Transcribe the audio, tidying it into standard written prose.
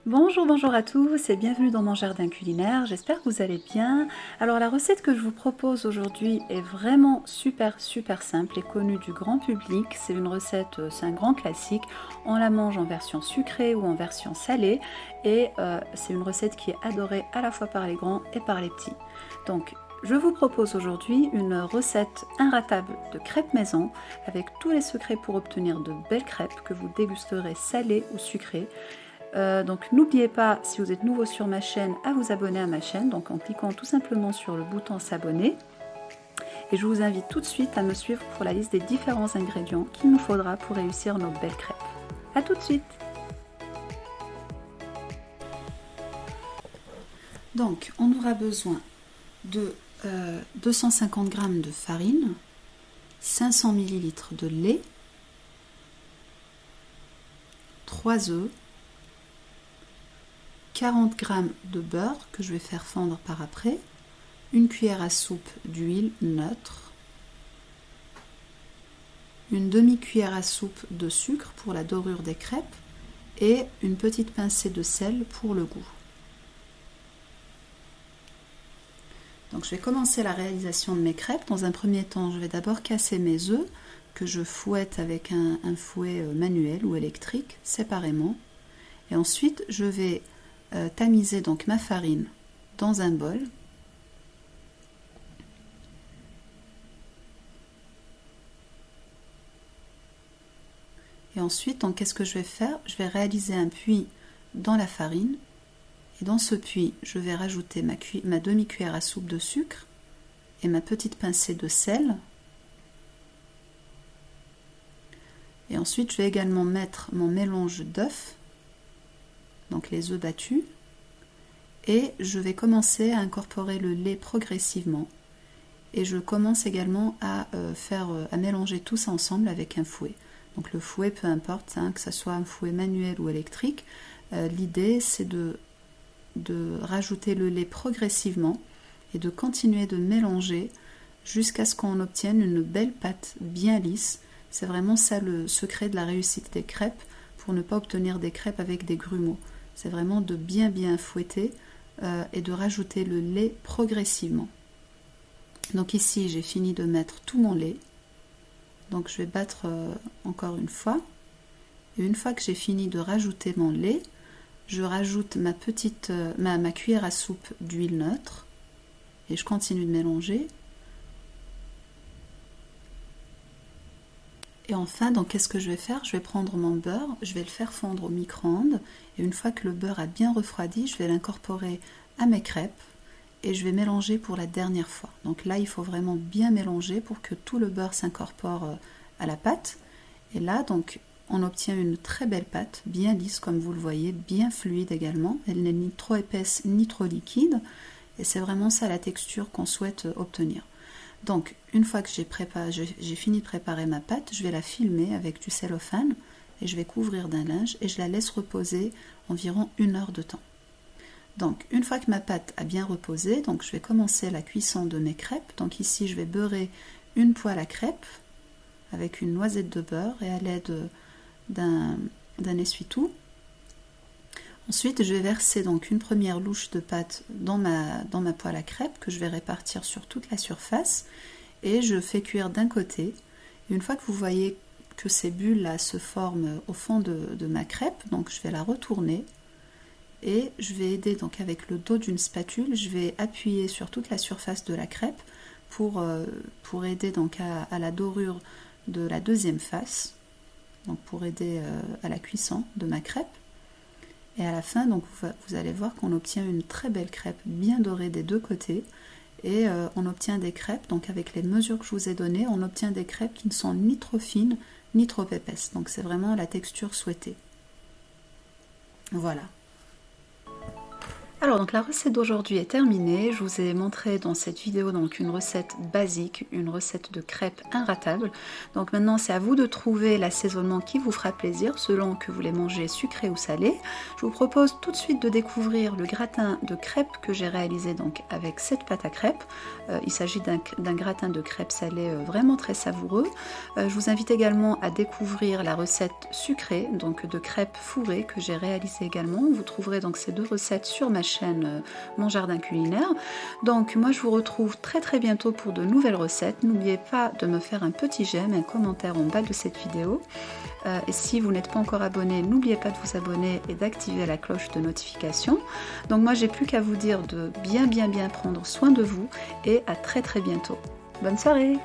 Bonjour, bonjour à tous et bienvenue dans mon jardin culinaire, j'espère que vous allez bien. Alors la recette que je vous propose aujourd'hui est vraiment super simple et connue du grand public. C'est une recette, c'est un grand classique, on la mange en version sucrée ou en version salée et c'est une recette qui est adorée à la fois par les grands et par les petits. Donc je vous propose aujourd'hui une recette inratable de crêpes maison avec tous les secrets pour obtenir de belles crêpes que vous dégusterez salées ou sucrées. Donc n'oubliez pas, si vous êtes nouveau sur ma chaîne, à vous abonner à ma chaîne, donc en cliquant tout simplement sur le bouton s'abonner. Et je vous invite tout de suite à me suivre pour la liste des différents ingrédients qu'il nous faudra pour réussir nos belles crêpes. A tout de suite. Donc on aura besoin de 250 g de farine, 500 ml de lait, 3 œufs, 40 g de beurre que je vais faire fondre par après, une cuillère à soupe d'huile neutre, une demi-cuillère à soupe de sucre pour la dorure des crêpes et une petite pincée de sel pour le goût. Donc je vais commencer la réalisation de mes crêpes. Dans un premier temps, je vais d'abord casser mes œufs que je fouette avec un fouet manuel ou électrique séparément. Et ensuite, je vais tamiser donc ma farine dans un bol. Et ensuite, donc, qu'est-ce que je vais faire? Je vais réaliser un puits dans la farine. Et dans ce puits, je vais rajouter ma demi-cuillère à soupe de sucre et ma petite pincée de sel. Et ensuite, je vais également mettre mon mélange d'œufs, donc les œufs battus. Et je vais commencer à incorporer le lait progressivement. Et je commence également à mélanger tout ça ensemble avec un fouet. Donc le fouet, peu importe, que ce soit un fouet manuel ou électrique, l'idée c'est de rajouter le lait progressivement et de continuer de mélanger jusqu'à ce qu'on obtienne une belle pâte bien lisse. C'est vraiment ça le secret de la réussite des crêpes, pour ne pas obtenir des crêpes avec des grumeaux. C'est vraiment de bien fouetter et de rajouter le lait progressivement. Donc ici j'ai fini de mettre tout mon lait, donc je vais battre encore une fois, et une fois que j'ai fini de rajouter mon lait, je rajoute ma cuillère à soupe d'huile neutre et je continue de mélanger. Et enfin, donc qu'est-ce que je vais faire? Je vais prendre mon beurre, je vais le faire fondre au micro-ondes, et une fois que le beurre a bien refroidi, je vais l'incorporer à mes crêpes et je vais mélanger pour la dernière fois. Donc là, il faut vraiment bien mélanger pour que tout le beurre s'incorpore à la pâte. Et là, donc, on obtient une très belle pâte, bien lisse comme vous le voyez, bien fluide également. Elle n'est ni trop épaisse ni trop liquide. Et c'est vraiment ça la texture qu'on souhaite obtenir. Donc, une fois que j'ai fini de préparer ma pâte, je vais la filmer avec du cellophane et je vais couvrir d'un linge et je la laisse reposer environ 1 heure de temps. Donc, une fois que ma pâte a bien reposé, donc je vais commencer la cuisson de mes crêpes. Donc ici, je vais beurrer une poêle à crêpes avec une noisette de beurre et à l'aide d'un essuie-tout. Ensuite, je vais verser donc une première louche de pâte dans ma poêle à crêpes que je vais répartir sur toute la surface et je fais cuire d'un côté. Et une fois que vous voyez que ces bulles là se forment au fond de ma crêpe, donc je vais la retourner et je vais aider donc avec le dos d'une spatule, je vais appuyer sur toute la surface de la crêpe pour aider donc à la dorure de la deuxième face, donc pour aider à la cuisson de ma crêpe. Et à la fin, donc vous allez voir qu'on obtient une très belle crêpe bien dorée des deux côtés et on obtient des crêpes, donc avec les mesures que je vous ai données, on obtient des crêpes qui ne sont ni trop fines ni trop épaisses. Donc c'est vraiment la texture souhaitée. Voilà. Alors donc la recette d'aujourd'hui est terminée, je vous ai montré dans cette vidéo donc une recette basique, une recette de crêpes inratable. Donc maintenant c'est à vous de trouver l'assaisonnement qui vous fera plaisir selon que vous les mangez sucré ou salé. Je vous propose tout de suite de découvrir le gratin de crêpes que j'ai réalisé donc avec cette pâte à crêpes. Il s'agit d'un gratin de crêpes salées vraiment très savoureux. Je vous invite également à découvrir la recette sucrée donc de crêpes fourrées que j'ai réalisée également. Vous trouverez donc ces deux recettes sur ma chaîne Mon Jardin Culinaire. Donc moi je vous retrouve très bientôt pour de nouvelles recettes. N'oubliez pas de me faire un petit j'aime, un commentaire en bas de cette vidéo. Et si vous n'êtes pas encore abonné, n'oubliez pas de vous abonner et d'activer la cloche de notification. Donc moi j'ai plus qu'à vous dire de bien prendre soin de vous et à très bientôt. Bonne soirée!